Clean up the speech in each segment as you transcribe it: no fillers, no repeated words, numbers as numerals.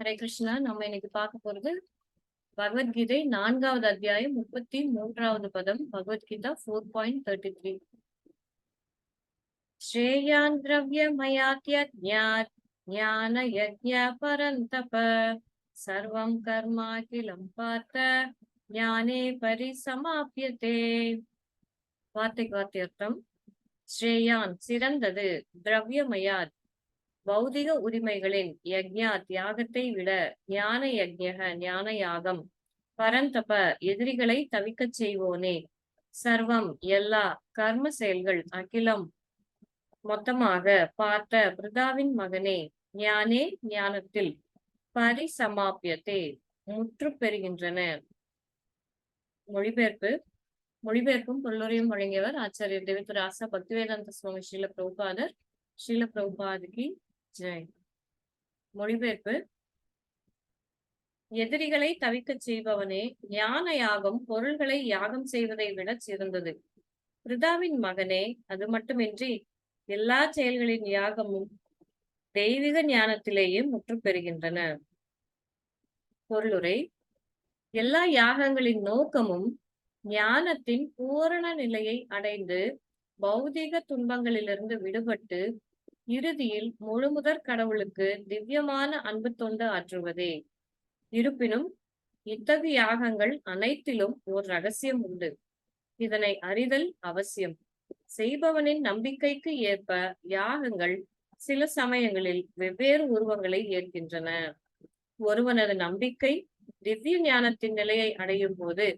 ஹரே கிருஷ்ணா. நம்ம இன்னைக்கு பார்க்க போறது பகவத்கீதை 4வது அத்தியாயம் 33வது பதம். பகவத்கீதா 4.33. ஸ்ரேயான் திரவ்யமயாத்யஜ்ஞாத் ஞான யஜ்ஞ பரந்தப சர்வம் கர்மாகிலம் பார்த்த ஞானே பரிசமாப்யதே. வார்த்தைக்கு வார்த்தை அர்த்தம். ஸ்ரேயான் சிறந்தது, திரவ்யமயாத் பௌதிக உரிமைகளின், யக்ஞா தியாகத்தை விட, ஞான யக்ஞக ஞான யாகம், பரந்தப எதிரிகளை தவிக்கச் செய்வோனே, சர்வம் எல்லா, கர்ம செயல்கள் அகிலம் மொத்தமாக, பார்த்த பிருதாவின் மகனே, ஞானே ஞானத்தில், பரிசமாப்பியத்தே முற்று பெறுகின்றன. மொழிபெயர்ப்பு. மொழிபெயர்ப்பும் பொருளுரையும் வழங்கியவர் ஆச்சாரியர் தேவிதுராசா பக்திவேதாந்த சுவாமி ஸ்ரீல பிரபுபாதர். ஸ்ரீல பிரபுபாதுக்கு ஜெய். மொழிபெயர்ப்பு. எதிரிகளை தவிக்கச் செய்பவனே, ஞான யாகம் பொருள்களை யாகம் செய்வதை விட சிறந்தது. பிருதாவின் மகனே, அது மட்டுமின்றி எல்லா செயல்களின் யாகமும் தெய்வீக ஞானத்திலேயே முற்று பெறுகின்றன. பொருளுரை. எல்லா யாகங்களின் நோக்கமும் ஞானத்தின் பூரண நிலையை அடைந்து பௌதிக துன்பங்களிலிருந்து விடுபட்டு இறுதியில் முழுமுதற் கடவுளுக்கு திவ்யமான அன்பு தொண்டு ஆற்றுவதே. இருப்பினும் இத்தகைய யாகங்கள் அனைத்திலும் ஓர் ரகசியம் உண்டு. இதனை அறிதல் அவசியம். செய்பவனின் நம்பிக்கைக்கு ஏற்ப யாகங்கள் சில சமயங்களில் வெவ்வேறு உருவங்களை ஏற்கின்றன. ஒருவனது நம்பிக்கை திவ்ய ஞானத்தின் நிலையை அடையும் போது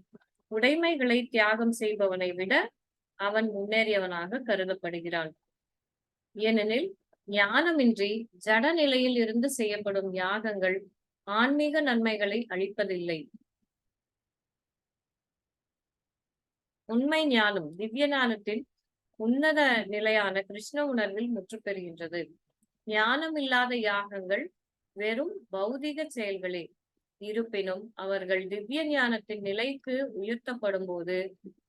உடைமைகளை தியாகம் செய்பவனை விட அவன் முன்னேறியவனாக கருதப்படுகிறான். ஏனெனில் ஞானமின்றி ஜட நிலையில் இருந்து செய்யப்படும் யாகங்கள் ஆன்மீக நன்மைகளை அளிப்பதில்லை. உண்மை ஞானம் திவ்ய ஞானத்தின் உன்னத நிலையான கிருஷ்ண உணர்வில் முற்று பெறுகின்றது. ஞானம் இல்லாத யாகங்கள் வெறும் பௌதிக செயல்களே. இருப்பினும் அவர்கள் திவ்ய ஞானத்தின் நிலைக்கு உயர்த்தப்படும் போது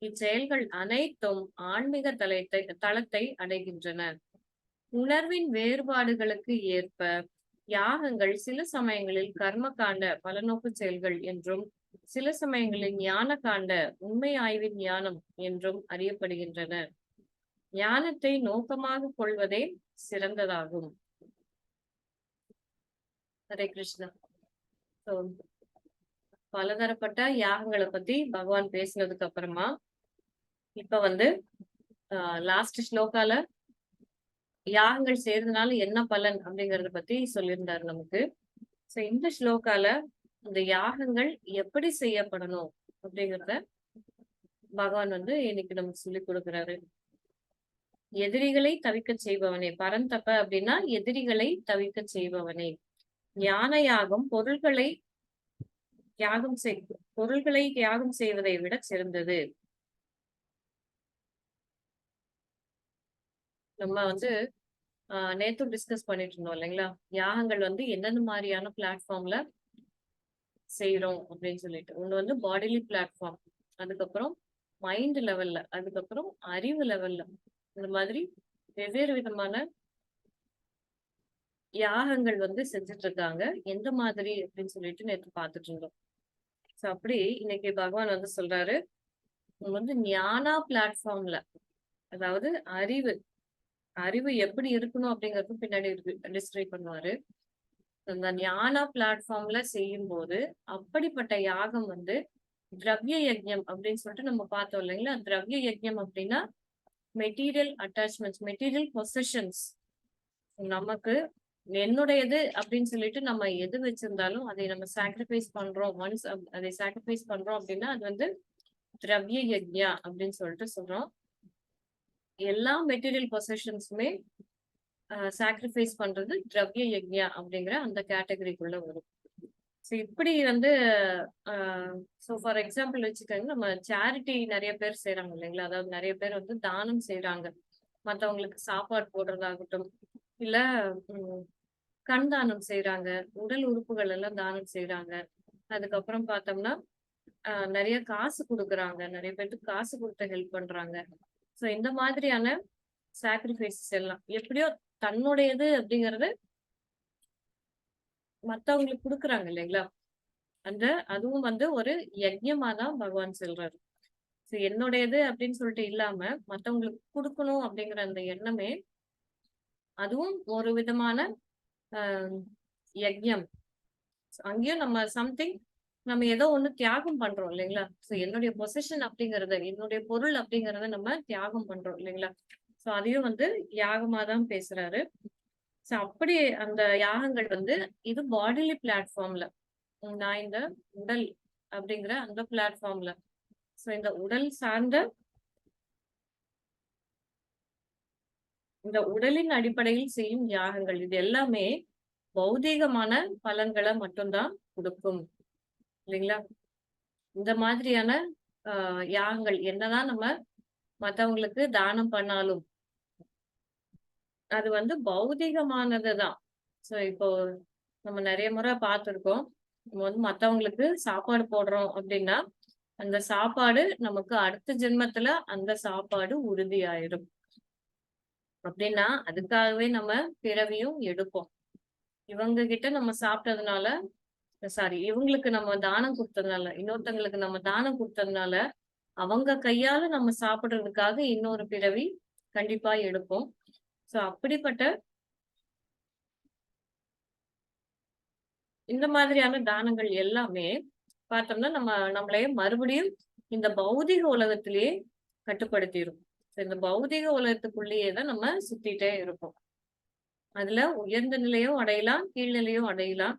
இச்செயல்கள் அனைத்தும் ஆன்மீக தளத்தை அடைகின்றன. உணர்வின் வேறுபாடுகளுக்கு ஏற்ப யாகங்கள் சில சமயங்களில் கர்ம காண்ட பலநோக்கு செயல்கள் என்றும், சில சமயங்களில் ஞான காண்ட உண்மை ஆய்வின் ஞானம் என்றும் அறியப்படுகின்றன. ஞானத்தை நோக்கமாக கொள்வதே சிறந்ததாகும். ஹரே கிருஷ்ணா. பலதரப்பட்ட யாகங்களை பத்தி பகவான் பேசினதுக்கு அப்புறமா இப்ப லாஸ்ட் ஸ்லோகால யாகங்கள் செய்யறதுனால என்ன பலன் அப்படிங்கறத பத்தி சொல்லியிருந்தாரு நமக்கு. சோ இந்த ஸ்லோகால இந்த யாகங்கள் எப்படி செய்யப்படணும் அப்படிங்கறத பகவான் இன்னைக்கு நமக்கு சொல்லி கொடுக்குறாரு. எதிரிகளை தவிக்க செய்பவனே, பரந்தப்ப அப்படின்னா எதிரிகளை தவிக்க செய்பவனே. ஞான யாகம் பொருள்களை தியாகம் செய்வதை விட சிறந்தது. நம்ம நேத்து டிஸ்கஸ் பண்ணிட்டு இருந்தோம் இல்லைங்களா, யாகங்கள் எந்தெந்த மாதிரியான பிளாட்ஃபார்ம்ல செய்யறோம் அப்படின்னு சொல்லிட்டு. ஒண்ணு பாடிலி பிளாட்ஃபார்ம், அதுக்கப்புறம் மைண்ட் லெவல்ல, அதுக்கப்புறம் அறிவு லெவல்ல, இந்த மாதிரி வெவ்வேறு விதமான யாகங்கள் செஞ்சுட்டு இருக்காங்க. எந்த மாதிரி அப்படின்னு சொல்லிட்டு நேற்று பார்த்துட்டு இருந்தோம். சோ அப்படி இன்னைக்கு பகவான் சொல்றாரு, ஞானா பிளாட்ஃபார்ம்ல, அதாவது அறிவு அறிவு எப்படி இருக்கணும் அப்படிங்கறது பின்னாடி டிஸ்கிரைப் பண்ணுவாரு. அந்த ஞானா பிளாட்ஃபார்ம்ல செய்யும் போது அப்படிப்பட்ட யாகம் திரவிய யஜ்ஞம் அப்படின்னு சொல்லிட்டு நம்ம பார்த்தோம் இல்லைங்களா. திரவிய யஜ்ஞம் அப்படின்னா மெட்டீரியல் அட்டாச்மெண்ட்ஸ், மெட்டீரியல் பொசஷன்ஸ். நமக்கு என்னுடையது அப்படின்னு சொல்லிட்டு நம்ம எது வச்சிருந்தாலும் அதை நம்ம சாக்ரிஃபைஸ் பண்றோம். ஒன்ஸ் அதை சாக்ரிஃபைஸ் பண்றோம் அப்படின்னா அது திரவிய யஜ்ஞா அப்படின்னு சொல்லிட்டு சொல்றோம். எல்லா மெட்டீரியல் பொசஷன்ஸுமே சாக்ரிஃபைஸ் பண்றது திரவிய யஜ்ஞா அப்படிங்கிற அந்த கேட்டகரிக்குள்ள வரும். ஸோ இப்படி ஸோ ஃபார் எக்ஸாம்பிள் வச்சுக்கோங்க, நம்ம சேரிட்டி நிறைய பேர் செய்யறாங்க இல்லைங்களா. அதாவது நிறைய பேர் தானம் செய்யறாங்க. மற்றவங்களுக்கு சாப்பாடு போடுறதாகட்டும், இல்ல கண் தானம் செய்யறாங்க, உடல் உறுப்புகள் எல்லாம் தானம் செய்யறாங்க. அதுக்கப்புறம் பார்த்தோம்னா நிறைய காசு கொடுக்குறாங்க, நிறைய பேருக்கு காசு கொடுத்து ஹெல்ப் பண்றாங்க. ஸோ இந்த மாதிரியான சாக்ரிஃபைசஸ் எல்லாம் எப்படியோ தன்னுடையது அப்படிங்கறது மத்தவங்களுக்கு குடுக்குறாங்க இல்லைங்களா? அந்த அதுவும் வந்து ஒரு யஜ்ஞமா தான் பகவான் சொல்றாரு. என்னுடையது அப்படின்னு சொல்லிட்டு இல்லாம, மத்தவங்களுக்கு குடுக்கணும் அப்படிங்கிற அந்த எண்ணமே, அதுவும் ஒரு விதமான அ யஜ்ஞம். அங்கேயும் நம்ம சம்திங் நம்ம ஏதோ ஒண்ணு தியாகம் பண்றோம் இல்லைங்களா? என்னுடைய பொசஷன் அப்படிங்கிறத, என்னுடைய பொருள் அப்படிங்கிறத நம்ம தியாகம் பண்றோம் இல்லைங்களா? அதையும் வந்து யாகமா தான் பேசுறாரு. அப்படி அந்த யாகங்கள் வந்து இது பாடிலி பிளாட்ஃபார்ம்ல நான் இந்த உடல் அப்படிங்கிற அந்த பிளாட்ஃபார்ம்ல இந்த உடல் சார்ந்த இந்த உடலின் அடிப்படையில் செய்யும் யாகங்கள் இது எல்லாமே பௌதீகமான பலன்களை மட்டும்தான் கொடுக்கும் இல்லைங்களா? இந்த மாதிரியான யாகங்கள் என்னதான் நம்ம மத்தவங்களுக்கு தானம் பண்ணாலும் அது வந்து பௌதீகமானதுதான். இப்போ நம்ம நிறைய முறை பார்த்திருக்கோம். நம்ம வந்து மத்தவங்களுக்கு சாப்பாடு போடுறோம் அப்படின்னா அந்த சாப்பாடு நமக்கு அடுத்த ஜென்மத்துல அந்த சாப்பாடு உறுதியாயிடும். அப்படின்னா அதுக்காகவே நம்ம பிறவியும் எடுப்போம். இவங்க கிட்ட நம்ம சாப்பிட்டதுனால சாரி இவங்களுக்கு நம்ம தானம் குடுத்ததுனால, இன்னொருத்தங்களுக்கு நம்ம தானம் குடுத்ததுனால, அவங்க கையால நம்ம சாப்பிடுறதுக்காக இன்னொரு பிறவி கண்டிப்பா எடுப்போம். அப்படிப்பட்ட இந்த மாதிரியான தானங்கள் எல்லாமே பார்த்தோம்னா, நம்ம நம்மளைய மறுபடியும் இந்த பௌதீக உலகத்திலேயே கட்டுப்படுத்திரும். இந்த பௌதீக உலகத்துக்குள்ளேயே தான் நம்ம சுத்திட்டே இருப்போம். அதுல உயர்ந்த நிலையும் அடையலாம், கீழ் நிலையும் அடையலாம்.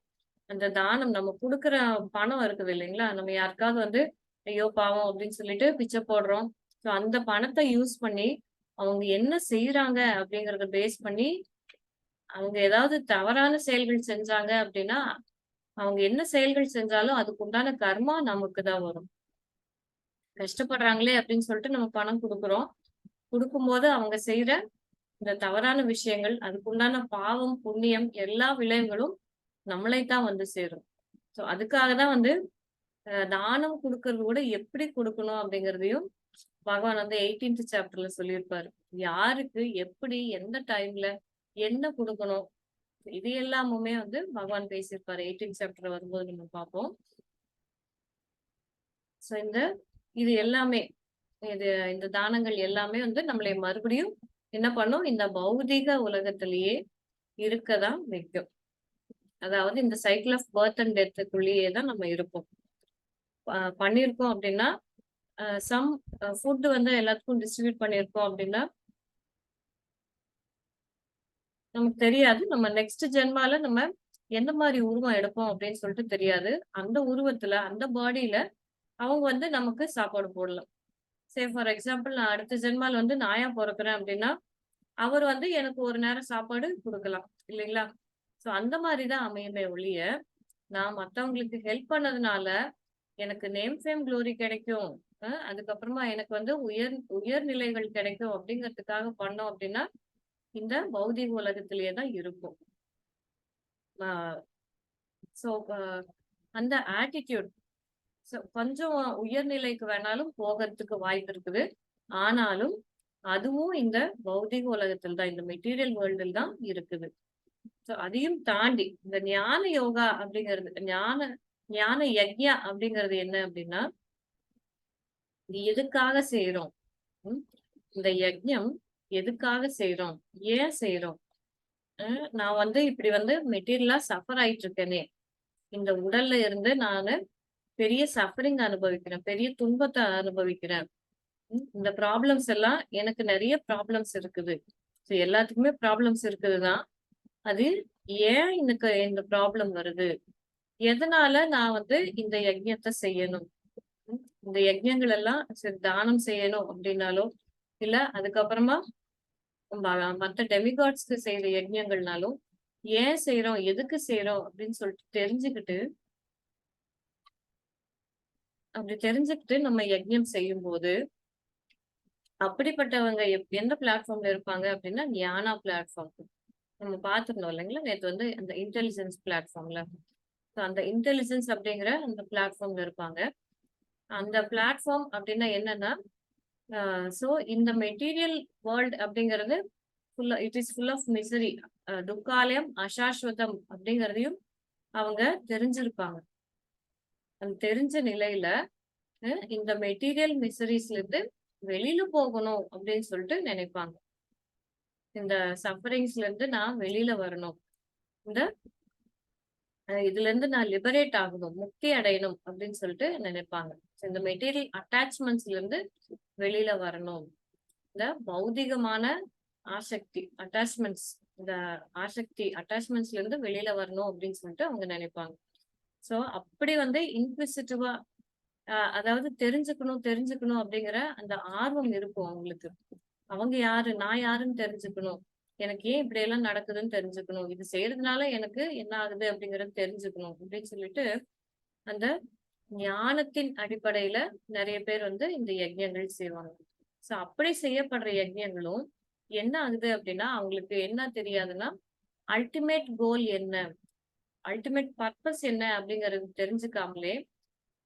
அந்த தானம் நம்ம குடுக்குற பணம் இருக்குது இல்லைங்களா? நம்ம யாருக்காவது வந்து, ஐயோ பாவம் அப்படின்னு சொல்லிட்டு பிச்சை போடுறோம். அந்த பணத்த யூஸ் பண்ணி, அவங்க என்ன செய்றாங்க அப்படிங்கிறத பேஸ் பண்ணி, அவங்க ஏதாவது தவறான செயல்கள் செஞ்சாங்க அப்படின்னா, அவங்க என்ன செயல்கள் செஞ்சாலும் அதுக்கு உண்டான கர்மா நமக்கு தான் வரும். கஷ்டப்படுறாங்களே அப்படின்னு சொல்லிட்டு நம்ம பணம் குடுக்குறோம். குடுக்கும்போது அவங்க செய்ற இந்த தவறான விஷயங்கள், அதுக்குண்டான பாவம், புண்ணியம் எல்லா விளைவுகளும் நம்மளை தான் வந்து சேரும். அதுக்காக தான் வந்து தானம் குடுக்கறது கூட எப்படி குடுக்கணும் அப்படிங்கிறதையும் பகவான் வந்து 18th சாப்டர்ல சொல்லியிருப்பாரு. யாருக்கு, எப்படி, எந்த டைம்ல, என்ன குடுக்கணும்? இது எல்லாமுமே வந்து பகவான் பேசியிருப்பாரு. 18th சாப்டர் வரும்போது நம்ம பார்ப்போம். இந்த இது எல்லாமே இந்த தானங்கள் எல்லாமே வந்து நம்மளை மறுபடியும் என்ன பண்ணும்? இந்த பௌதீக உலகத்திலேயே இருக்க தான் வைக்கும். அதாவது இந்த சைக்கிள் ஆஃப் பர்த் அண்ட் டெத்துக்குள்ளேயே தான் நம்ம இருப்போம். பண்ணியிருக்கோம் அப்படின்னா, சம் ஃபுட் வந்து எல்லாத்துக்கும் டிஸ்ட்ரிபியூட் பண்ணியிருக்கோம் அப்படின்னா, நமக்கு தெரியாது. நம்ம நெக்ஸ்ட் ஜென்மால நம்ம எந்த மாரி உருவம் எடுப்போம் அப்படின்னு சொல்லிட்டு தெரியாது. அந்த உருவத்துல, அந்த பாடியில அவங்க வந்து நமக்கு சாப்பாடு போடலாம். ஃபார் எக்ஸாம்பிள் நான் அடுத்த ஜென்மால வந்து நாயா பொறக்குறேன் அப்படின்னா, அவர் வந்து எனக்கு ஒரு நேரம் சாப்பாடு குடுக்கலாம். இல்லைங்களா? அந்த மாரி தான் அமையுமே ஒழிய, நான் மத்தவங்களுக்கு ஹெல்ப் பண்ணதுனால எனக்கு நேம், ஃபேம், குளோரி கிடைக்கும். அதுக்கப்புறமா எனக்கு வந்து உயர் நிலைகள் கிடைக்கும் அப்படிங்கிறதுக்காக பண்ணோம் அப்படின்னா, இந்த பௌதீக உலகத்திலேயே தான் இருக்கும். ஆ சோ அ அந்த ஆட்டிட்யூட் கொஞ்சம் உயர்நிலைக்கு வேணாலும் போகறதுக்கு வாய்ப்பு இருக்குது. ஆனாலும், அதுவும் இந்த பௌதீக உலகத்தில் தான், இந்த மெட்டீரியல் வேர்ல்டில் தான் இருக்குது. அதையும் தாண்டி இந்த ஞான யோகா அப்படிங்கிறது, ஞான ஞான யக்ஞா அப்படிங்கிறது என்ன அப்படின்னா, இது எதுக்காக செய்றோம்? ம். இந்த யக்ஞம் எதுக்காக செய்றோம்? ஏன் செய்றோம்? நான் வந்து இப்படி வந்து மெட்டீரியலா சஃபர் ஆயிட்டு இருக்கேனே! இந்த உடல்ல இருந்து நானு பெரிய சஃபரிங் அனுபவிக்கிறேன். பெரிய துன்பத்த அனுபவிக்கிறேன். இந்த ப்ராப்ளம்ஸ் எல்லாம் எனக்கு நெறைய ப்ராப்ளம்ஸ் இருக்குது. எல்லாத்துக்குமே ப்ராப்ளம்ஸ் இருக்குது தான். அது ஏன் எனக்கு இந்த ப்ராப்ளம் வருது? எதனால நான் வந்து இந்த யக்ஞத்த செய்யணும்? இந்த யக்ஞங்கள் எல்லாம் சரி தானம் செய்யணும் அப்டின்னாலோ, இல்ல அதுக்கப்புறமா மத்த டெமிகாட்ஸ்க்கு செய்ற யக்ஞங்கள்னாலும், ஏன் செய்றோம்? எதுக்கு செய்றோம்? அப்படின்னு சொல்லிட்டு தெரிஞ்சுக்கிட்டு, அப்படி தெரிஞ்சுக்கிட்டு நம்ம யக்ஞம் செய்யும்போது, அப்படிப்பட்டவங்க எந்த பிளாட்ஃபார்ம்ல இருப்பாங்க அப்படின்னா, ஞானா பிளாட்ஃபார்ம். நம்ம பார்த்திருந்தோம் இல்லைங்களா? நேத்து வந்து அந்த இன்டெலிஜென்ஸ் பிளாட்ஃபார்ம்ல. அந்த இன்டெலிஜென்ஸ் அப்படிங்கிற அந்த பிளாட்ஃபார்ம்ல இருப்பாங்க. அந்த பிளாட்ஃபார்ம் அப்படின்னா என்னன்னா, இந்த மெட்டீரியல் வேர்ல்ட் அப்படிங்கிறது it is full of misery. துக்காலயம் அசாஸ்வதம் அப்படிங்கிறதையும் அவங்க தெரிஞ்சிருப்பாங்க. அந்த தெரிஞ்ச நிலையில இந்த மெட்டீரியல் மிசரிஸ்ல இருந்து வெளியில போகணும் அப்படின்னு சொல்லிட்டு நினைப்பாங்க. இந்த சஃபரிங்ஸ்ல இருந்து நான் வெளியில வரணும். இந்த இதுல இருந்து நான் லிபரேட் ஆகணும், முக்தி அடையணும் அப்படின்னு சொல்லிட்டு நினைப்பாங்க. இந்த மெட்டீரியல் அட்டாச்மெண்ட்ஸ்ல இருந்து வெளியில வரணும். இந்த பௌதிகமான ஆசக்தி அட்டாச்மெண்ட்ஸ் இந்த அட்டாச்மெண்ட்ஸ்ல இருந்து வெளியில வரணும் அப்படின்னு சொல்லிட்டு அவங்க நினைப்பாங்க. சோ அப்படி இன்க்விசிட்டிவா அதாவது தெரிஞ்சுக்கணும் தெரிஞ்சுக்கணும் அப்படிங்கிற அந்த ஆர்வம் இருக்கும் அவங்களுக்கு. அவங்க யாரு நான் யாருன்னு தெரிஞ்சுக்கணும். எனக்கு ஏன் இப்படி எல்லாம் நடக்குதுன்னு தெரிஞ்சுக்கணும். இது செய்யறதுனால எனக்கு என்ன ஆகுது அப்படிங்கறது தெரிஞ்சுக்கணும் அப்படின்னு சொல்லிட்டு அந்த ஞானத்தின் அடிப்படையில நிறைய பேர் இந்த யஜ்ஞங்கள் செய்வாங்க. சோ அப்படி செய்யப்படுற யஜ்ஞங்களும் என்ன ஆகுது அப்படின்னா அவங்களுக்கு என்ன தெரியாதுன்னா அல்டிமேட் கோல் என்ன, அல்டிமேட் பர்பஸ் என்ன அப்படிங்கறது தெரிஞ்சுக்காமலே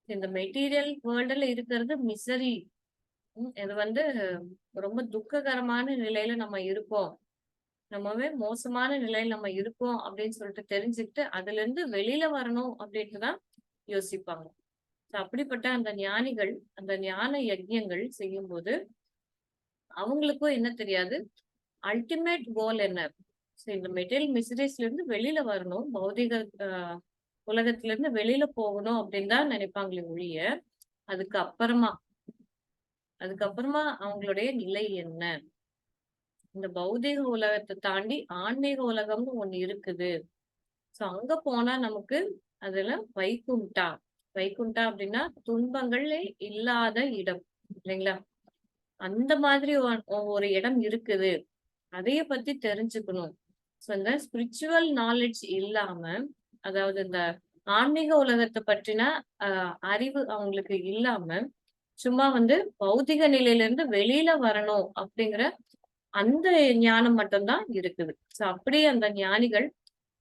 இந்த மெட்டீரியல் வேர்ல்டுல இருக்கிறது மிசரி. இது ரொம்ப துக்ககரமான நிலையில நம்ம இருக்கோம். நம்மவே மோசமான நிலையில நம்ம இருக்கோம் அப்படின்னு சொல்லிட்டு தெரிஞ்சுக்கிட்டு அதுல இருந்து வெளியில வரணும் அப்படின்ட்டு தான் யோசிப்பாங்க. அப்படிப்பட்ட அந்த ஞானிகள் அந்த ஞான யஜ்ஞங்கள் செய்யும்போது அவங்களுக்கும் என்ன தெரியாது அல்டிமேட் கோல் என்ன. இந்த மெட்டீரியல் மிசரிஸ்ல இருந்து வெளியில வரணும், பௌதிக உலகத்துல இருந்து வெளியில போகணும் அப்படின்னு தான் நினைப்பாங்களே ஒழிய அதுக்கு அப்புறமா அவங்களுடைய நிலை என்ன, இந்த பௌதிக உலகத்தை தாண்டி ஆன்மீக உலகம்னு ஒண்ணு இருக்குது. சோ அங்க போனா நமக்கு அதுல வைகுண்டா வைகுண்டா அப்படின்னா துன்பங்களே இல்லாத இடம் இல்லைங்களா? அந்த மாதிரி ஒரு இடம் இருக்குது. அதைய பத்தி தெரிஞ்சுக்கணும். சோ இந்த ஸ்பிரிச்சுவல் நாலேஜ் இல்லாம அதாவது இந்த ஆன்மீக உலகத்தை பற்றின அறிவு அவங்களுக்கு இல்லாம சும்மா பௌதிக நிலையில இருந்து வெளியில வரணும் அப்படிங்கிற அந்த ஞானம் மட்டும்தான் இருக்குது. சோ அப்படியே அந்த ஞானிகள்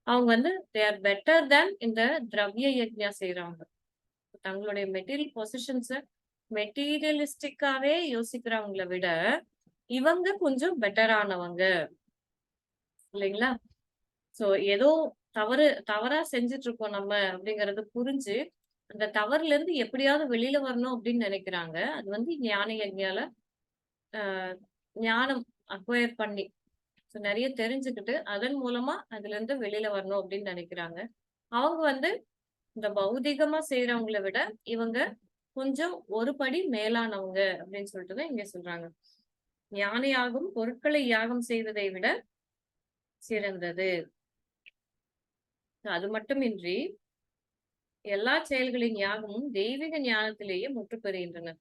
அவங்க தே ஆர் பெட்டர் தேன் இந்த திரவிய யஜ்ஞா செய்யறவங்க. தங்களுடைய மெட்டீரியல் பொசிஷன்ஸ மெட்டீரியலிஸ்டிக்காவே யோசிக்கிறவங்கள விட இவங்க கொஞ்சம் பெட்டரானவங்க இல்லைங்களா? சோ ஏதோ தவறா செஞ்சுட்டு இருக்கோம் நம்ம அப்படிங்கறது புரிஞ்சு அந்த தவறுல இருந்து எப்படியாவது வெளியில வரணும் அப்படின்னு நினைக்கிறாங்க. அது ஞான யஜ்ஞால ஞானம் அக்வயர் பண்ணி நிறைய தெரிஞ்சுக்கிட்டு அதன் மூலமா அதுல இருந்து வெளியில வரணும் அப்படின்னு நினைக்கிறாங்க. அவங்க இந்த பௌதிகமா செய்யறவங்களை விட இவங்க கொஞ்சம் ஒரு படி மேலானவங்க அப்படின்னு சொல்லிட்டுதான் இங்க சொல்றாங்க. ஞான யாகம் பொருட்களை யாகம் செய்வதை விட சிறந்தது. அது மட்டுமின்றி எல்லா செயல்களின் யாகமும் தெய்வீக ஞானத்திலேயே முற்று பெறுகின்றன.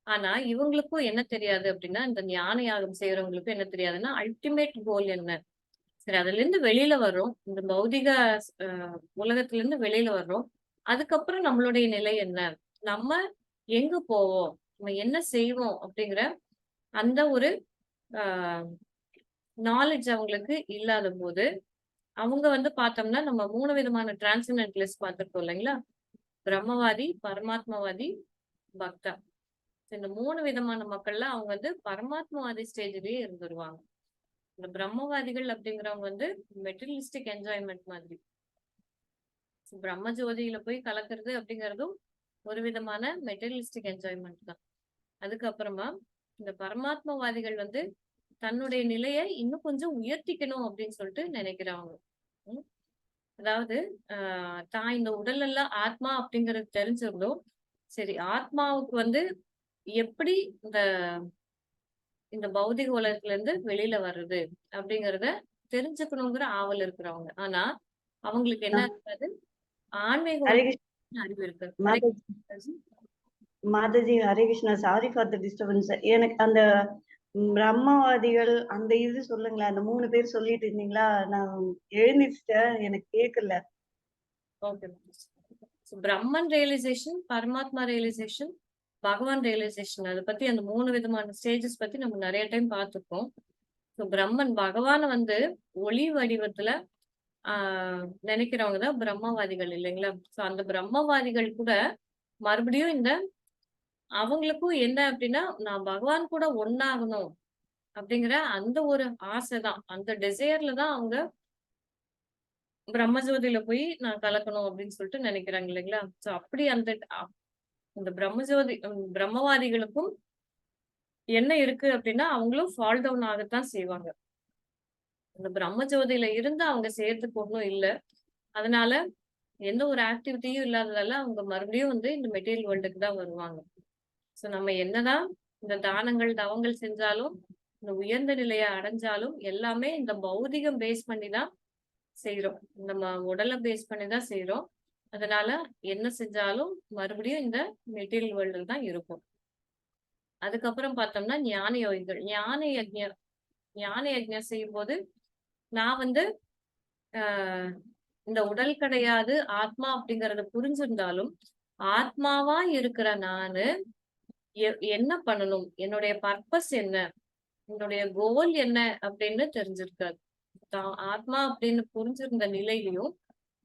ஆனா இவங்களுக்கும் என்ன தெரியாது அப்படின்னா இந்த ஞான யாகம் செய்யறவங்களுக்கும் என்ன தெரியாதுன்னா அல்டிமேட் கோல் என்ன. சரி அதுல இருந்து வெளியில வர்றோம், இந்த பௌதிக உலகத்துல இருந்து வெளியில வர்றோம். அதுக்கப்புறம் நம்மளுடைய நிலை என்ன, நம்ம எங்க போவோம், நம்ம என்ன செய்வோம் அப்படிங்கிற அந்த ஒரு நாலேஜ் அவங்களுக்கு இல்லாத போது அவங்க பார்த்தோம்னா நம்ம 3 விதமான டிரான்சென்டென்டலிஸ்ட் பார்த்திருக்கோம் இல்லைங்களா? பிரம்மவாதி, பரமாத்மவாதி, பக்தா. இந்த 3 விதமான மக்கள்ல அவங்க பரமாத்மவாதி ஸ்டேஜ்லயே இருந்துருவாங்க. இந்த பிரம்மவாதிகள் அப்படிங்கிறவங்க மெட்டீரியலிஸ்டிக் என்ஜாய்மெண்ட் மாதிரி. பிரம்ம ஜோதியில போய் கலக்குறது அப்படிங்கறதும் ஒரு விதமான மெட்டீரியலிஸ்டிக் என்ஜாய்மெண்ட் தான். அதுக்கப்புறமா இந்த பரமாத்மவாதிகள் தன்னுடைய நிலையை இன்னும் கொஞ்சம் உயர்த்திக்கணும் அப்படின்னு சொல்லிட்டு நினைக்கிறவங்க. அதாவது தான் இந்த உடல் எல்லாம் ஆத்மா அப்படிங்கறது தெரிஞ்சிருந்தோம். சரி ஆத்மாவுக்கு எப்படி இந்த இந்த பௌதிக உலகத்துல இருந்து வெளியில வர்றது அப்படிங்கறத தெரிஞ்சுக்கணுங்கிற ஆவல் இருக்கிறவங்க. ஆனா அவங்களுக்கு என்ன இருக்காது, ஆன்மீக ஹரே கிருஷ்ணா அறிவு இருக்கு. Mataji, Hare Krishna. Sorry for the disturbance. எனக்கு அந்த பிரம்மவாதிகள் அந்த இது சொல்லுங்களேன். அந்த 3 பேர் சொல்லிட்டு இருந்தீங்களா? நான் எழுந்திருச்சிட்டேன், எனக்கு கேட்கல. ஓகே. பிரம்மன் ரியலைசேஷன், பரமாத்மா ரியலைசேஷன், பகவான் ரியலைசேஷன், அதை பத்தி அந்த 3 விதமான ஸ்டேஜஸ் பத்தி நம்ம நிறைய டைம் பார்த்திருக்கோம். பிரம்மன் பகவான ஒளி வடிவத்துல நினைக்கிறவங்க தான் பிரம்மவாதிகள் இல்லைங்களா? சோ அந்த பிரம்மவாதிகள் கூட மறுபடியும் அவங்களுக்கும் என்ன அப்படின்னா நான் பகவான் கூட ஒன்னாகணும் அப்படிங்கிற அந்த ஒரு ஆசைதான், அந்த டிசையர்ல தான் அவங்க பிரம்மஜோதியில போய் நான் கலக்கணும் அப்படின்னு சொல்லிட்டு நினைக்கிறாங்க இல்லைங்களா? சோ அப்படி அந்த பிரம்மவாதிகளுக்கும் என்ன இருக்கு அப்படின்னா, அவங்களும் ஃபால் டவுன் ஆகத்தான் செய்வாங்க. அந்த பிரம்மஜோதியில இருந்து அவங்க செய்யறதுக்கு ஒண்ணும் இல்ல. அதனால எந்த ஒரு ஆக்டிவிட்டியும் இல்லாததால அவங்க மறுபடியும் வந்து இந்த மெட்டீரியல் வேர்ல்டுக்கு தான் வருவாங்க. சோ நம்ம என்னதான் இந்த தானங்கள், தவங்கள் செஞ்சாலும், இந்த உயர்ந்த நிலைய அடைஞ்சாலும் எல்லாமே இந்த பௌதிகம் பேஸ் பண்ணி தான் செய்றோம். நம்ம உடல பேஸ் பண்ணி தான் செய்றோம். அதனால என்ன செஞ்சாலும் மறுபடியும் இந்த மெட்டீரியல் வேர்ல்டுல தான் இருப்போம். அதுக்கப்புறம் பார்த்தோம்னா ஞான யோகிகள். ஞான யஜ்ஞம் செய்யும்போது நான் வந்து அ இந்த உடல் கிடையாது, ஆத்மா அப்படிங்கறத புரிஞ்சிருந்தாலும், ஆத்மாவா இருக்கிற நானு என்ன பண்ணணும்? என்னுடைய பர்ப்பஸ் என்ன? என்னுடைய கோல் என்ன? அப்படின்னு தெரிஞ்சிருக்காது. ஆத்மா அப்படின்னு புரிஞ்சிருந்த நிலையிலயும்,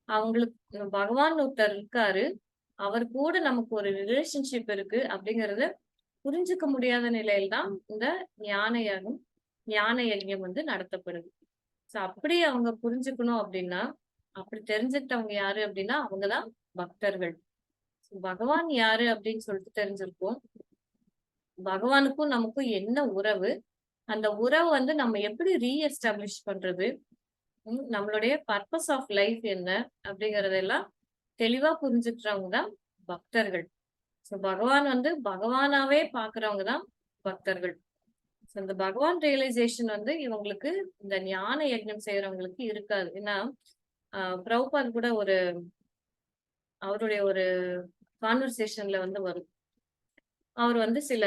அவங்களுக்கு பகவான் ஒருத்தர் இருக்காரு. அவர் கூட நமக்கு ஒரு ரிலேஷன்ஷிப் இருக்கு அப்படிங்கறத புரிஞ்சுக்க முடியாத நிலையில தான் இந்த ஞான யாகம், ஞான யஜ்ஞம் வந்து நடத்தப்படுது. சோ அப்படி அவங்க புரிஞ்சுக்கணும் அப்படின்னா, அப்படி தெரிஞ்சுக்கிட்டவங்க யாரு அப்படின்னா, அவங்கதான் பக்தர்கள். பகவான் யாரு அப்படின்னு சொல்லிட்டு தெரிஞ்சிருக்கும். பகவானுக்கும் நமக்கும் என்ன உறவு? அந்த உறவு வந்து நம்ம எப்படி ரீஎஸ்டாப்ளிஷ் பண்றது? நம்மளுடைய பர்ப்பஸ் ஆஃப் லைஃப் என்ன? அப்படிங்கறதெல்லாம் தெளிவா புரிஞ்சுக்கிறவங்க தான் பக்தர்கள். சோ பகவான் வந்து பகவானாவே பாக்குறவங்க தான் பக்தர்கள். சோ இந்த பகவான் ரியலைசேஷன் வந்து இவங்களுக்கு இந்த ஞான யஜ்ஞம் செய்யறவங்களுக்கு இருக்காது. ஏன்னா, பிரபுபாத் கூட அவருடைய ஒரு கான்வர்சேஷன்ல வந்து வரும். அவர் வந்து சில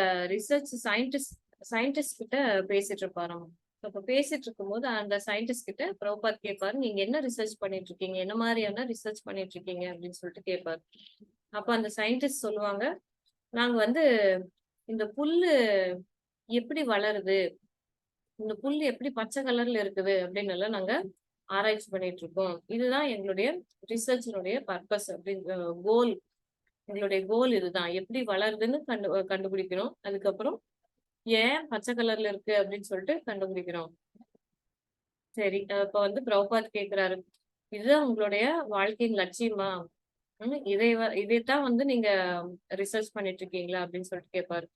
சயின்டிஸ்ட் கிட்ட பேசிட்டு இருப்பாராம். அப்ப பேசிட்டு இருக்கும்போது அந்த சயின்டிஸ்ட் கிட்ட பிரபுபாத் கேட்பாரு, நீங்க என்ன ரிசர்ச் பண்ணிட்டு இருக்கீங்க? என்ன மாதிரியான ரிசர்ச் பண்ணிட்டு இருக்கீங்க? அப்படின்னு சொல்லிட்டு கேட்பாரு. அப்ப அந்த சயின்டிஸ்ட் சொல்லுவாங்க, நாங்க வந்து இந்த புல்லு எப்படி வளருது? இந்த புல் எப்படி பச்சை கலர்ல இருக்குது? அப்படின்னு எல்லாம் நாங்க ஆராய்ச்சி பண்ணிட்டு இருக்கோம். இதுதான் எங்களுடைய ரிசர்ச்சினுடைய பர்ப்பஸ் அப்படின்னு கோல். எங்களுடைய கோல் இதுதான். எப்படி வளருதுன்னு கண்டுபிடிக்கிறோம். அதுக்கப்புறம் ஏன் பச்சை கலர்ல இருக்கு அப்படின்னு சொல்லிட்டு கண்டுபிடிக்கிறோம். சரி. இப்ப வந்து பிரபுபாத் கேக்குறாரு. இதுதான் உங்களுடைய வாழ்க்கையின் லட்சியமா? இதைத்தான் வந்து நீங்க ரிசர்ச் பண்ணிட்டு இருக்கீங்களா? அப்படின்னு சொல்லிட்டு கேட்பாரு.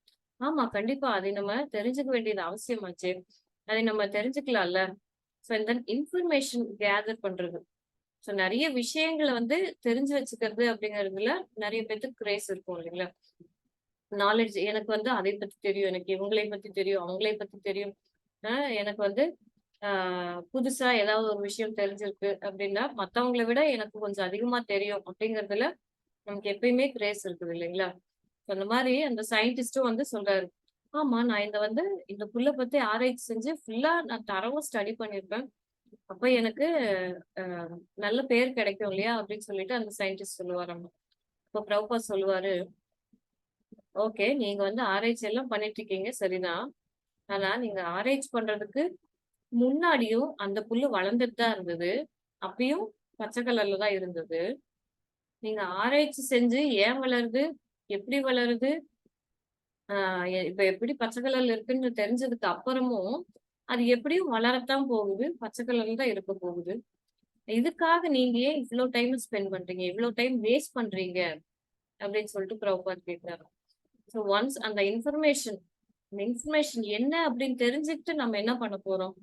ஆமா, கண்டிப்பா. அதை நம்ம தெரிஞ்சுக்க வேண்டியது அவசியமாச்சே. அதை நம்ம தெரிஞ்சுக்கலாம்ல. சோ இந்த இன்ஃபர்மேஷன் கேதர் பண்றது. சோ நெறைய விஷயங்கள வந்து தெரிஞ்சு வச்சுக்கிறது அப்படிங்கிறதுல நெறைய பேத்துக்கு கிரேஸ் இருக்கும் இல்லைங்களா? நாலேட்ஜ் எனக்கு வந்து அதை பத்தி தெரியும். எனக்கு இவங்களை பத்தி தெரியும். அவங்களை பத்தி தெரியும். அ எனக்கு வந்து ஆ புதுசா ஏதாவது ஒரு விஷயம் தெரிஞ்சிருக்கு அப்படின்னா, மத்தவங்கள விட எனக்கு கொஞ்சம் அதிகமா தெரியும் அப்படிங்கிறதுல நமக்கு எப்பயுமே கிரேஸ் இருக்குது இல்லைங்களா? அந்த மாரி அந்த சயின்டிஸ்டும் வந்து சொல்றாரு. ஆமா, நான் இந்த புல்ல பத்தி ஆராய்ச்சி செஞ்சு ஃபுல்லா நான் தரோவா ஸ்டடி பண்ணியிருப்பேன். அப்ப எனக்கு அ நல்ல பேர் கிடைக்கும் இல்லையா? அப்படின்னு சொல்லிட்டு அந்த சயின்டிஸ்ட் சொல்லுவாராம். அப்ப பிரபுபாத் சொல்லுவாரு, ஓகே, நீங்க வந்து ஆராய்ச்சி எல்லாம் பண்ணிட்டு இருக்கீங்க சரிதான். ஆனா நீங்க ஆராய்ச்சி பண்றதுக்கு முன்னாடியும் அந்த புல்லு வளர்ந்துட்டு தான் இருந்தது. அப்பயும் பச்சை கலர்ல தான் இருந்தது. நீங்க ஆராய்ச்சி செஞ்சு ஏன் வளருது? எப்படி வளருது? ஆ இப்ப எப்படி பச்சை கலர்ல இருக்குன்னு தெரிஞ்சதுக்கு அப்புறமும், அது எப்படியும் வளரத்தான் போகுது. பச்சை கலர்ல தான் இருக்க போகுது. இதுக்காக நீங்க ஏன் இவ்ளோ டைம் ஸ்பெண்ட் பண்றீங்க? இவ்ளோ டைம் வேஸ்ட் பண்றீங்க? அப்படின்னு சொல்லிட்டு பிரபுபாத் கேட்கிறாரு. ஸோ ஒன்ஸ் அந்த இன்ஃபர்மேஷன் என்ன அப்படின்னு தெரிஞ்சுக்கிட்டு நம்ம என்ன பண்ண போறோம்?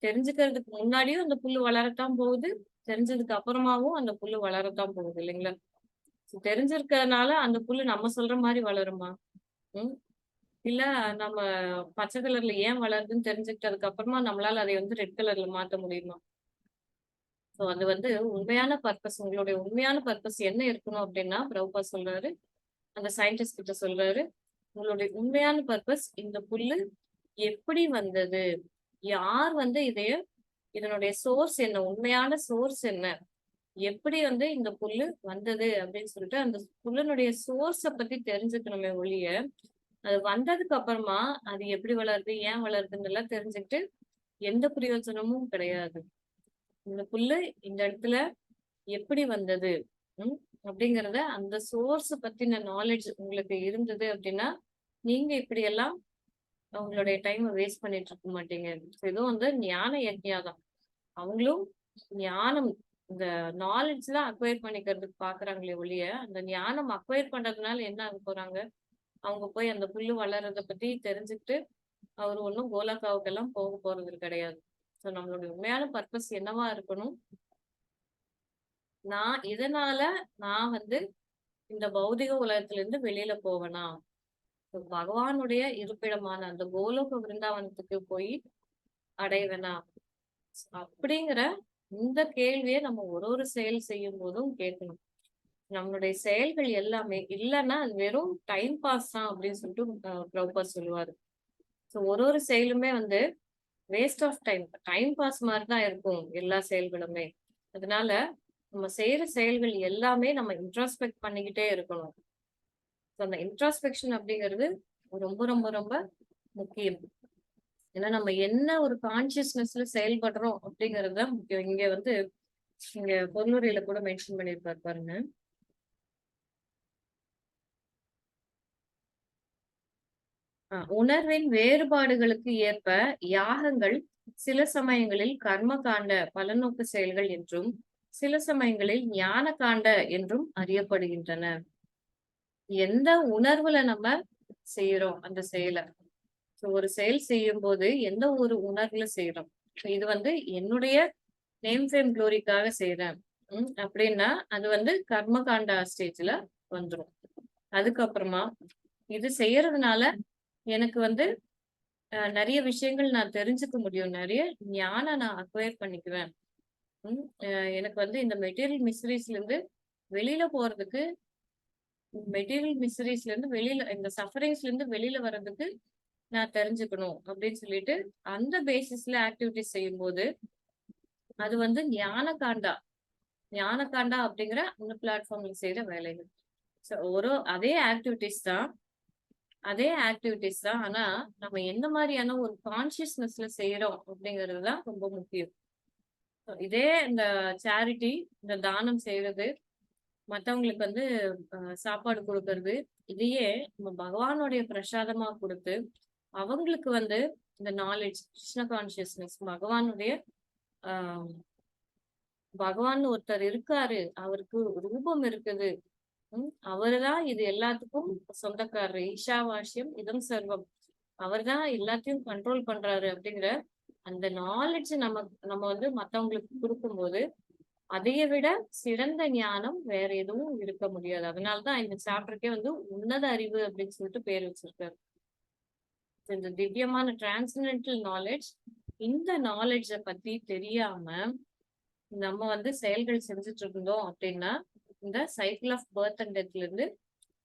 தெரிஞ்சுக்கிறதுக்கு முன்னாடியும் அந்த புல்லு வளரத்தான் போகுது. தெரிஞ்சதுக்கு அப்புறமாவும் அந்த புல்லு வளரத்தான் போகுது இல்லைங்களா? தெரிஞ்சிருக்கிறதுனால அந்த புல்லு நம்ம சொல்ற மாரி வளருமா? ம். இல்ல நம்ம பச்சை கலர்ல ஏன் வளருதுன்னு தெரிஞ்சுக்கிட்டதுக்கு அப்புறமா நம்மளால அதை வந்து ரெட் கலர்ல மாத்த முடியுமா? சோ அது வந்து உண்மையான பர்ப்பஸ் உங்களுடைய உண்மையான பர்ப்பஸ் என்ன இருக்கணும் அப்படின்னா, பிரபுபாத் சொல்றாரு. அந்த சயின்டிஸ்ட் கிட்ட சொல்றாரு. உங்களுடைய உண்மையான பர்ப்பஸ் இந்த புல்லு எப்படி வந்தது? யார் வந்து இதனுடைய சோர்ஸ் என்ன? உண்மையான சோர்ஸ் என்ன? எப்படி வந்து இந்த புல்லு வந்தது அப்படின்னு சொல்லிட்டு அந்த புல்லினுடைய சோர்ஸ பத்தி தெரிஞ்சுக்கணுமே ஒழிய, அது வந்ததுக்கு அப்புறமா அது எப்படி வளருது, ஏன் வளருதுன்னு எல்லாம் தெரிஞ்சுக்கிட்டு எந்த பிரயோஜனமும் கிடையாது. இந்த புல்லு இந்த இடத்துல எப்படி வந்தது? ம். அப்படிங்கிறத அந்த சோர்ஸ் பத்தின நாலேட்ஜ் உங்களுக்கு இருந்தது அப்படின்னா, நீங்க இப்படியெல்லாம் உங்களுடைய டைம வேஸ்ட் பண்ணிட்டு இருக்க மாட்டீங்க. இதுவும் வந்து ஞான யக்ஞா தான். அவங்களும் ஞானம் இந்த நாலேஜ் தான் அக்வயர் பண்ணிக்கிறதுக்கு பாக்குறாங்களே ஒழிய, அந்த ஞானம் அக்வயர் பண்றதுனால என்ன ஆக போறாங்க? அவங்க போய் அந்த புல்லு வளர்றத பத்தி தெரிஞ்சுக்கிட்டு, அவரு ஒண்ணும் கோலாக்காவுக்கெல்லாம் போக போறது கிடையாது. ஸோ நம்மளுடைய உண்மையான பர்ப்பஸ் என்னவா இருக்கணும்? இதனால நான் வந்து இந்த பௌதிக உலகத்துல இருந்து வெளியில போவேனா? பகவானுடைய இருப்பிடமான அந்த கோலோக விருந்தாவனத்துக்கு போய் அடைவேனா? அப்படிங்கிற இந்த கேள்விய நம்ம ஒரு செயல் செய்யும் போதும் கேட்கணும். நம்மளுடைய செயல்கள் எல்லாமே இல்லன்னா அது வெறும் டைம் பாஸ் தான் அப்படின்னு சொல்லிட்டு பிரபுபாத் சொல்லுவாரு. ஸோ ஒரு செயலுமே வந்து waste of time. Time pass மாதிரி தான் இருக்கும் எல்லா செயல்களுமே. அதனால நம்ம செய்யற செயல்கள் எல்லாமே நம்ம இன்ட்ராஸ்பெக்ட் பண்ணிக்கிட்டே இருக்கணும். ஸோ அந்த இன்ட்ராஸ்பெக்ஷன் அப்படிங்கிறது ரொம்ப ரொம்ப ரொம்ப முக்கியம். ஏன்னா நம்ம என்ன ஒரு கான்சியஸ்னஸ்ல செயல்படுறோம் அப்படிங்கிறது தான் முக்கியம். இங்க வந்து இங்க பொருளுரையில கூட மென்ஷன் பண்ணியிருப்பாரு பாருங்க. உணர்வின் வேறுபாடுகளுக்கு ஏற்ப யாகங்கள் சில சமயங்களில் கர்ம காண்ட பலநோக்கு செயல்கள் என்றும், சில சமயங்களில் ஞான காண்ட என்றும் அறியப்படுகின்றன. எந்த உணர்வுல நம்ம செய்யறோம் அந்த செயலை. ஒரு செயல் செய்யும் போது எந்த ஒரு உணர்வுல செய்யறோம். இது வந்து என்னுடைய நேம் ஃபேம் க்ளோரிக்காக செய்யறேன் அப்படின்னா அது வந்து கர்ம காண்டா ஸ்டேஜ்ல வந்துரும். அதுக்கப்புறமா இது செய்யறதுனால எனக்கு வந்து நிறைய விஷயங்கள் நான் தெரிஞ்சுக்க முடியும். நிறைய ஞானம் நான் அக்வயர் பண்ணிக்குவேன். எனக்கு வந்து இந்த மெட்டீரியல் மிஸ்டரீஸ்ல இருந்து வெளியில போறதுக்கு, மெட்டீரியல் மிஸ்டரீஸ்ல இருந்து வெளியில, இந்த சஃபரிங்ஸ்ல இருந்து வெளியில வர்றதுக்கு நான் தெரிஞ்சுக்கணும் அப்படின்னு சொல்லிட்டு அந்த பேசிஸ்ல ஆக்டிவிட்டிஸ் செய்யும் போது அது வந்து ஞான காண்டா அப்படிங்கிற அந்த பிளாட்ஃபார்ம்ல செய்யற வேலைகள். அதே ஆக்டிவிட்டிஸ் தான். ஆனா நம்ம எந்த மாதிரியான ஒரு கான்சியஸ்னஸ்ல செய்யறோம் அப்படிங்கிறது தான் ரொம்ப முக்கியம். இதே இந்த சேரிட்டி, இந்த தானம் செய்யறது, மத்தவங்களுக்கு வந்து சாப்பாடு கொடுக்கறது, இதையே நம்ம பகவானுடைய பிரசாதமா கொடுத்து அவங்களுக்கு வந்து இந்த நாலேஜ், கிருஷ்ண கான்சியஸ்னஸ், ஆஹ் பகவான் ஒருத்தர் இருக்காரு, அவருக்கு ரூபம் இருக்குது, அவர்தான் இது எல்லாத்துக்கும் சொந்தக்காரரு, ஈஷாவாஸ்யம் இதம் சர்வம், அவர்தான் எல்லாத்தையும் கண்ட்ரோல் பண்றாரு அப்படிங்கிற அந்த நாலேஜ் நம்ம வந்து மத்தவங்களுக்கு கொடுக்கும்போது அதைய விட சிறந்த ஞானம் வேற எதுவும் இருக்க முடியாது. அதனாலதான் இந்த சாப்டருக்கே வந்து உன்னத அறிவு அப்படின்னு சொல்லிட்டு பேர் வச்சிருக்காரு. இந்த திவ்யமான டிரான்சென்டென்டல் நாலேஜ், இந்த நாலேஜ பத்தி தெரியாம நம்ம வந்து செயல்கள் செஞ்சுட்டு இருந்தோம் அப்படின்னா இந்த சைக்கிள் ஆஃப் பர்த் அண்ட் டெத்ல இருந்து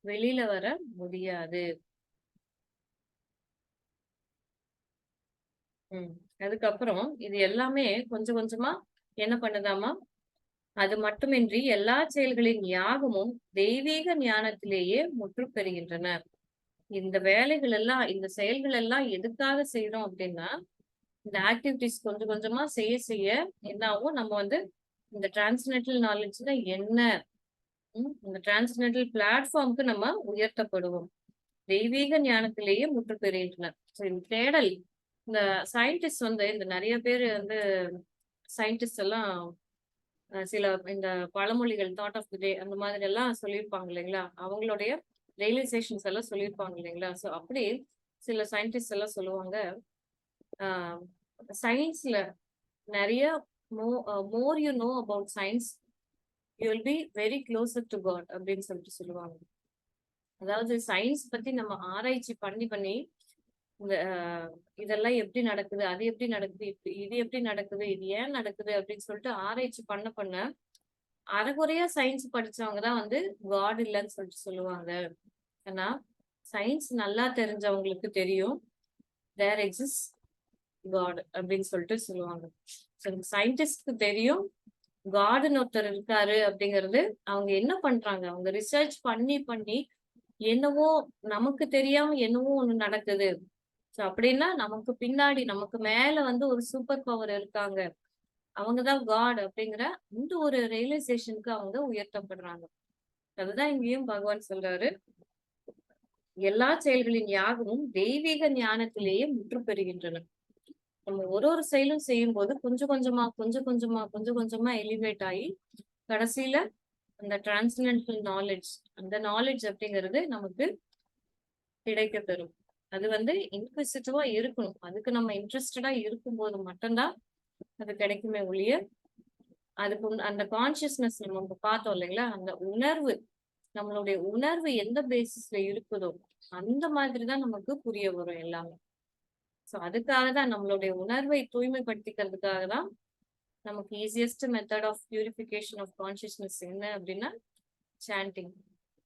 வெளியில வர முடியாது. அதுக்கப்புறம் இது எல்லாமே கொஞ்சம் கொஞ்சமா என்ன பண்ணுதாமா, அது மட்டுமின்றி எல்லா செயல்களின் யாகமும் தெய்வீக ஞானத்திலேயே முற்று பெறுகின்றன. இந்த வேலைகள் எல்லாம், இந்த செயல்கள் எல்லாம் எதுக்காக செய்யறோம் அப்படின்னா, இந்த ஆக்டிவிட்டிஸ் கொஞ்சம் கொஞ்சமா செய்ய செய்ய என்ன ஆகும், நம்ம வந்து இந்த டிரான்ஸ்னெட்டல் நாலேஜ்ல என்ன, இந்த டிரான்ஸ்னெட்டல் பிளாட்ஃபார்முக்கு நம்ம உயர்த்தப்படுவோம். தெய்வீக ஞானத்திலேயே முற்று பெறுகின்றனர். இந்த தேடல், இந்த சயின்டிஸ்ட் வந்து, இந்த நிறைய பேர் வந்து சயின்டிஸ்ட் எல்லாம் சில இந்த பழமொழிகள், தாட் ஆஃப் தி டே அந்த மாதிரி எல்லாம் சொல்லியிருப்பாங்க இல்லைங்களா, அவங்களுடைய ரியலைசேஷன்ஸ் எல்லாம் சொல்லியிருப்பாங்க இல்லைங்களா. ஸோ அப்படி சில சயின்டிஸ்ட் எல்லாம் சொல்லுவாங்க, சயின்ஸ்ல நிறைய more you know about science you will be very closer to God அப்படின்னு சொல்லிட்டு சொல்லுவாங்க. அதாவது சயின்ஸ் பத்தி நம்ம ஆராய்ச்சி பண்ணி பண்ணி இந்த இதெல்லாம் எப்படி நடக்குது, அது எப்படி நடக்குது, இது எப்படி நடக்குது, இது ஏன் நடக்குது அப்படின்னு சொல்லிட்டு ஆராய்ச்சி பண்ண பண்ண அரைகுறையா சயின்ஸ் படிச்சவங்க தான் வந்து காட் இல்லைன்னு சொல்லிட்டு சொல்லுவாங்க. ஏன்னா சயின்ஸ் நல்லா தெரிஞ்சவங்களுக்கு தெரியும் தேர் எக்ஸிஸ்ட் காட் அப்படின்னு சொல்லிட்டு சொல்லுவாங்க. சயின்டிஸ்ட்க்கு தெரியும் காடுன்னு ஒருத்தர் இருக்காரு அப்படிங்கிறது. அவங்க என்ன பண்றாங்க, அவங்க ரிசர்ச் பண்ணி பண்ணி என்னவோ நமக்கு தெரியாம என்னவோ ஒண்ணு நடக்குது. சோ அப்படின்னா நமக்கு பின்னாடி, நமக்கு மேல வந்து ஒரு சூப்பர் பவர் இருக்காங்க, அவங்கதான் காட் அப்படிங்கிற இந்த ஒரு ரியலைசேஷனுக்கு அவங்க உயர்த்தப்படுறாங்க. அதுதான் இங்கேயும் பகவான் சொல்றாரு, எல்லா செயல்களின் யாகமும் தெய்வீக ஞானத்திலேயே முற்று பெறுகின்றன. நம்ம ஒரு செயலும் செய்யும்போது கொஞ்சம் கொஞ்சமா, கொஞ்சம் கொஞ்சமா, கொஞ்சம் கொஞ்சமா எலிவேட் ஆயி, கடைசியில அந்த டிரான்சென்டென்டல் நாலேட்ஜ், அந்த நாலேட்ஜ் அப்படிங்கிறது நமக்கு கிடைக்க பெறும். அது வந்து இன்க்விசிட்டிவா இருக்கணும். அதுக்கு நம்ம இன்ட்ரஸ்டடா இருக்கும்போது மட்டும் தான் அது கிடைக்குமே ஒழிய, அதுக்கு அந்த கான்ஷியஸ்னஸ் நம்ம இப்ப பார்த்தோம் இல்லைங்களா? அந்த உணர்வு, நம்மளுடைய உணர்வு எந்த பேசிஸ்ல இருக்குதோ, அந்த மாதிரி தான் நமக்கு புரிய வரும் எல்லாமே. சோ அதுக்காக தான் நம்மளுடைய உணர்வை தூய்மைப்படுத்திக்கிறதுக்காக தான் நமக்கு easiest method of purification of consciousness என்ன அப்படின்னா சாண்டிங்.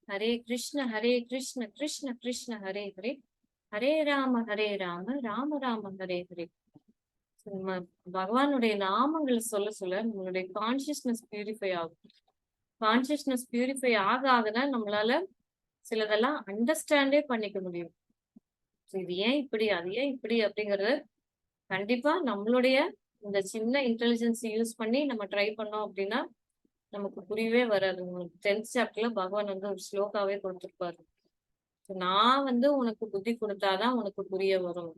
ஹரே கிருஷ்ண கிருஷ்ண கிருஷ்ண ஹரே ஹரே, ஹரே ராம ராம ராம ஹரே ஹரே. நம்ம பகவானுடைய நாமங்களை சொல்ல சொல்ல நம்மளுடைய கான்சியஸ்னஸ் பியூரிஃபை ஆகும். கான்சியஸ்னஸ் பியூரிஃபை ஆக ஆகதான் நம்மளால சிலதெல்லாம் அண்டர்ஸ்டாண்டே பண்ணிக்க முடியும். இது ஏன் இப்படி, அது ஏன் இப்படி அப்படிங்கறது கண்டிப்பா நம்மளுடைய இந்த சின்ன இன்டெலிஜென்ஸ் யூஸ் பண்ணி நம்ம ட்ரை பண்ணோம் அப்படின்னா நமக்கு புரியவே வராது. உங்களுக்கு 10th சாப்டர்ல பகவான் வந்து ஒரு ஸ்லோகாவே கொடுத்திருப்பாரு. நான் வந்து உனக்கு புத்தி கொடுத்தாதான் உனக்கு புரிய வரும்.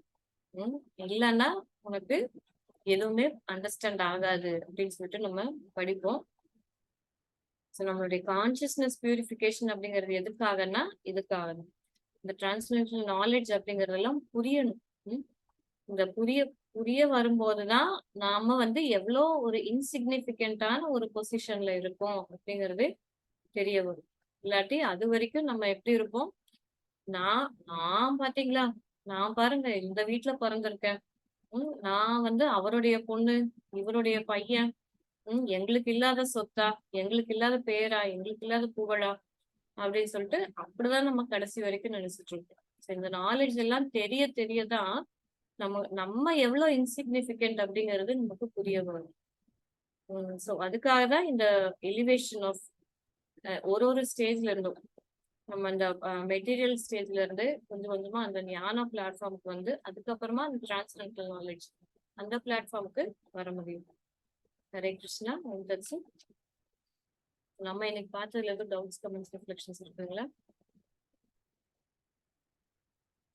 இல்லைன்னா உனக்கு எதுவுமே அண்டர்ஸ்டாண்ட் ஆகாது அப்படின்னு சொல்லிட்டு நம்ம படிப்போம். ஸோ நம்மளுடைய கான்சியஸ்னஸ் பியூரிஃபிகேஷன் அப்படிங்கிறது எதுக்காகன்னா இதுக்காக. இந்த டிரான்ஸ்லேஷனல் நாலேஜ் அப்படிங்கறதெல்லாம் புரியணும். இந்த புரிய வரும்போதுதான் நாம வந்து எவ்வளோ ஒரு இன்சிக்னிபிகண்டான ஒரு பொசிஷன்ல இருக்கோம் அப்படிங்கிறது தெரிய வரும். இல்லாட்டி அது வரைக்கும் நம்ம எப்படி இருப்போம்? நான் நான் பாத்தீங்களா, நான் பாருங்க இந்த வீட்டுல பிறந்திருக்கேன். நான் வந்து அவருடைய பொண்ணு, இவருடைய பையன். எங்களுக்கு இல்லாத சொத்தா, எங்களுக்கு இல்லாத பேரா, எங்களுக்கு இல்லாத புகழா அப்படின்னு சொல்லிட்டு அப்படிதான் நம்ம கடைசி வரைக்கும் நினைச்சிட்டு இருக்கோம். இந்த நாலேஜ் எல்லாம் தெரியதான் நம்ம எவ்வளவு இன்சிக்னிபிகண்ட் அப்படிங்கிறது நமக்கு புரிய வரும். சோ அதுக்காக தான் இந்த எலிவேஷன் ஆஃப் ஒரு ஸ்டேஜ்ல இருந்தும் நம்ம அந்த மெட்டீரியல் ஸ்டேஜ்ல இருந்து கொஞ்சம் கொஞ்சமா அந்த ஞான பிளாட்ஃபார்முக்கு வந்து அதுக்கப்புறமா அந்த டிரான்ஸ்டென்டல் நாலேஜ் அந்த பிளாட்ஃபார்முக்கு வர முடியும். ஹரே கிருஷ்ணா. நம்ம இன்னைக்கு பார்த்ததுல எதுவும் டவுட்ஸ், கமெண்ட்ஸ், ரிஃப்ளெக்ஷன்ஸ் இருக்குங்களா?